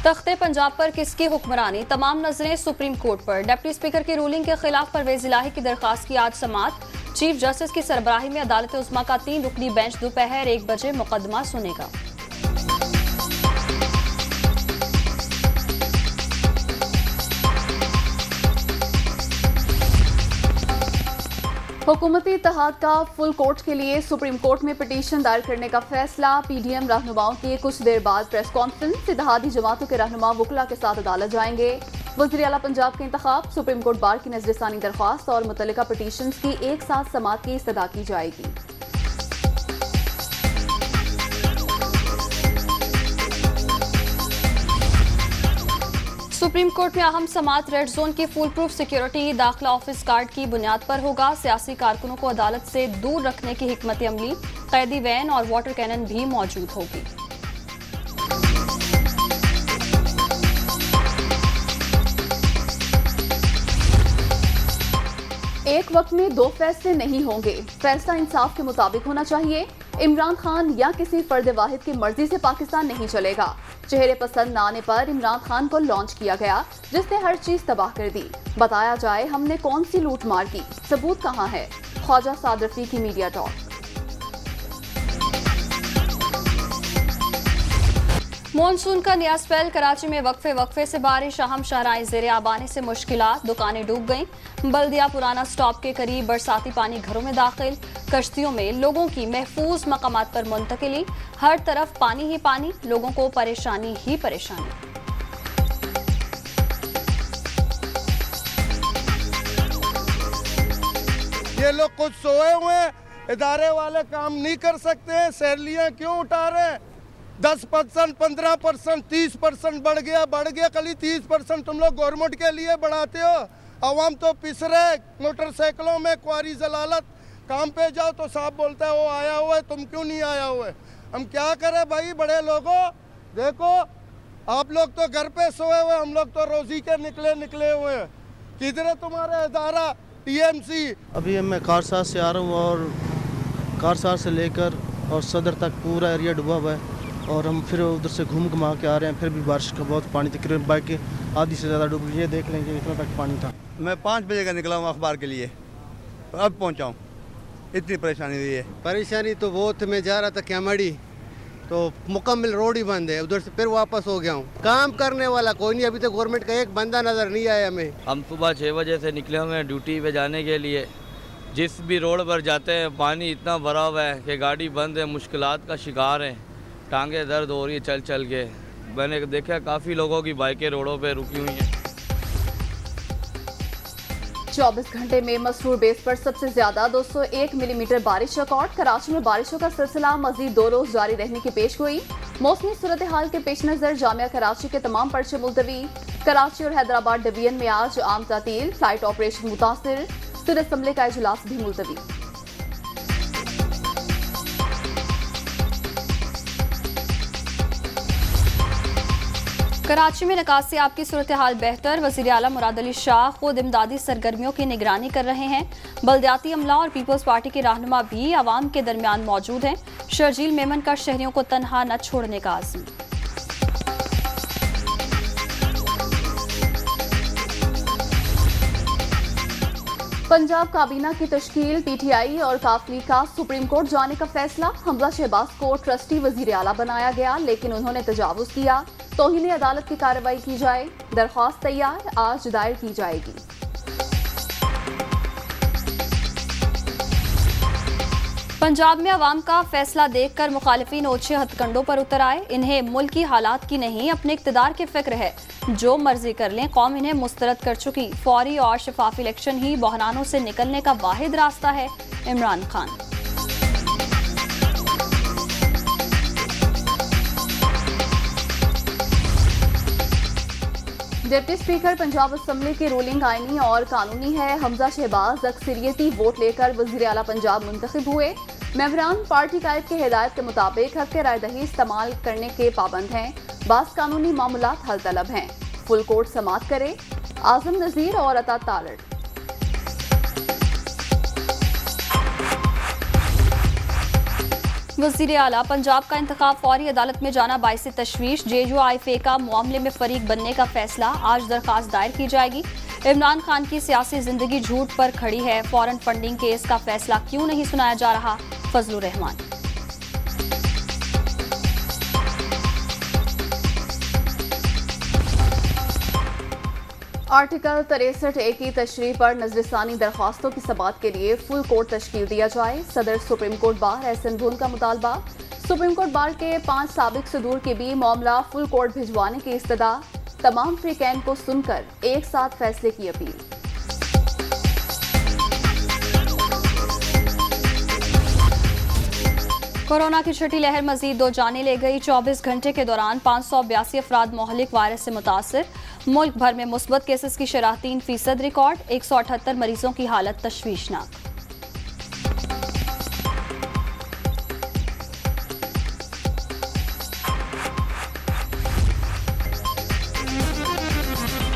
तख्ते पंजाब पर किसकी हुक्मरानी, तमाम नजरें सुप्रीम कोर्ट पर। डिप्टी स्पीकर की रूलिंग के खिलाफ परवेज इलाही की दरखास्त की आज समाअत। चीफ जस्टिस की सरबराही में अदालत उस्मा का 3 रुकनी बेंच दोपहर 1 बजे मुकदमा सुनेगा। हुकूमती इत्तेहाद का फुल कोर्ट के लिए सुप्रीम कोर्ट में पिटीशन दायर करने का फैसला। पीडीएम रहनुमाओं की कुछ देर बाद प्रेस कॉन्फ्रेंस। इत्तेहादी जमातों के रहनुमा वकला के साथ अदालत जाएंगे। वज़ीर आला पंजाब के इंतखाब, सुप्रीम कोर्ट बार की नजरसानी दरख्वास्त और मुतल्लिका पिटीशंस की एक साथ समाअत की इस्तदा की जाएगी। सुप्रीम कोर्ट में अहम समाअत। रेड जोन की फुल प्रूफ सिक्योरिटी दाखिला ऑफिस कार्ड की बुनियाद पर होगा। सियासी कारकुनों को अदालत से दूर रखने की हिकमत अमली। कैदी वैन और वाटर कैनन भी मौजूद होगी। एक वक्त में 2 फैसले नहीं होंगे। फैसला इंसाफ के मुताबिक होना चाहिए। इमरान खान या किसी फर्द वाहिद की मर्जी से पाकिस्तान नहीं चलेगा। चेहरे पसंद न आने पर इमरान खान को लॉन्च किया गया, जिसने हर चीज तबाह कर दी। बताया जाए हमने कौन सी लूट मार की, सबूत कहाँ है? ख्वाजा साद रफी की मीडिया टॉक। मॉनसून का नया स्पेल। कराची में वक्फे से बारिश। अहम शाहराएं ज़ेरे आब आने से मुश्किलात। दुकानें डूब गईं। बल्दिया पुराना स्टॉप के करीब बरसाती पानी घरों में दाखिल। कश्तियों में लोगों की महफूज मकामात पर मुंतकिली। हर तरफ पानी ही पानी, लोगों को परेशानी ही परेशानी। ये लोग कुछ सोए हुए हैं, इदारे वाले काम नहीं कर सकते हैं। सैलरियां क्यों उठा रहे हैं? 10%, 15%, 30% बढ़ गया। कल ही 30% तुम लोग गवर्नमेंट के लिए बढ़ाते हो। अवाम तो पिस रहे मोटरसाइकिलों में। क्वारी जलालत काम पे जाओ तो साहब बोलता है वो आया हुआ है, तुम क्यों नहीं आया हुआ है? हम क्या करें भाई? बड़े लोगों, देखो आप लोग तो घर पे सोए हुए, हम लोग तो रोजी के निकले हुए हैं। किधर है तुम्हारा इदारा टीएमसी? अभी मैं कारसार से आ रहा हूँ और कारसार से लेकर और सदर तक पूरा एरिया डूबा हुआ है और हम फिर उधर से घुमा के आ रहे हैं। फिर भी बारिश का बहुत पानी, तकरीबन बाइकें आधी से ज़्यादा डूब गई। ये देख लेंगे इतना तक पानी था। मैं 5 बजे का निकला हूँ अखबार के लिए, अब पहुँचा हूँ। इतनी परेशानी हुई है। परेशानी तो बहुत। मैं जा रहा था कैमड़ी तो मुकम्मल रोड ही बंद है, उधर से फिर वापस हो गया हूँ। काम करने वाला कोई नहीं, अभी तक गवर्नमेंट का एक बंदा नज़र नहीं आया हमें। हम सुबह 6 बजे से निकले हुए हैं ड्यूटी पे जाने के लिए। जिस भी रोड पर जाते हैं पानी इतना भरा हुआ है कि गाड़ी बंद है, मुश्किलात का शिकार है। टांगे दर्द हो रही है चल के। मैंने देखा काफ़ी लोगों की बाइकें रोडों पे रुकी हुई हैं। 24 घंटे में मसरूर बेस पर सबसे ज्यादा 201 मिलीमीटर बारिश रिकॉर्ड। कराची में बारिशों का सिलसिला मजीद 2 रोज जारी रहने की पेश गोई। मौसमी सूरत हाल के पेश नजर जामिया कराची के तमाम पर्चे मुलतवी। कराची और हैदराबाद डिवीजन में आज आम तातील, फ्लाइट ऑपरेशन मुतासिर। सिर असम्बली का इजलास भी मुलतवी। कराची में निकासियाब की सूरत हाल बेहतर। वज़ीर आला मुराद अली शाह खुद इमदादी सरगर्मियों की निगरानी कर रहे हैं। बल्दियाती अमला और पीपल्स पार्टी के रहनुमा भी आवाम के दरमियान मौजूद हैं। शर्जील मेमन का शहरियों को तनहा न छोड़ने का आज़म। पंजाब काबीना की तश्कील। पीटीआई और काफली का सुप्रीम कोर्ट जाने का फैसला। हमजा शहबाज को ट्रस्टी वज़ीर आला बनाया गया, लेकिन उन्होंने तजावुज़ किया। तौहीन अदालत की कार्रवाई की जाए। दरख्वास्त तैयार, आज दायर की जाएगी। पंजाब में अवाम का फैसला देखकर मुखालिफिन ओछे हथकंडों पर उतर आए। इन्हें मुल्क की हालात की नहीं, अपने इक्तदार की फिक्र है। जो मर्जी कर लें, कौम इन्हें मुस्तरद कर चुकी। फौरी और शफाफ इलेक्शन ही बहरानों से निकलने का वाहिद रास्ता है। Imran Khan. Deputy speaker Punjab assembly की रूलिंग आईनी और कानूनी है। हमजा शहबाज अक्सरियती वोट लेकर वज़ीर आला पंजाब मुंतखब हुए। मेंबरान पार्टी कायद की हिदायत के मुताबिक हक के रायदही इस्तेमाल करने के पाबंद हैं। बास कानूनी मामलात हल तलब हैं। फुल कोर्ट समाअत करे। आजम नज़ीर और अता तालड़। वज़ीर आला पंजाब का इंतखाब फौरी अदालत में जाना बाइस तशवीश। JUI फेका मामले में फरीक बनने का फैसला, आज दरखास्त दायर की जाएगी। इमरान खान की सियासी जिंदगी झूठ पर खड़ी है, फॉरेन फंडिंग केस का फैसला क्यों नहीं सुनाया जा रहा, फजलुर रहमान। आर्टिकल 63A की तशरीह पर नजरसानी दरख्वास्तों की समाअत के लिए फुल कोर्ट तश्कील दिया जाए। सदर सुप्रीम कोर्ट बार एहसन बुन का मुतालबा। सुप्रीम कोर्ट बार के 5 साबिक सदूर के भी मामला फुल कोर्ट भिजवाने की इस्तदा। तमाम फ्रीकैन को सुनकर एक साथ फैसले की अपील। कोरोना की छठी लहर मजीद 2 जानें ले गई। 24 घंटे के दौरान 582 अफराद मोहलिक वायरस से मुतासर। मुल्क भर में मुस्बत केसेस की शरह 3% रिकॉर्ड। 178 मरीजों की हालत तशवीशनाक।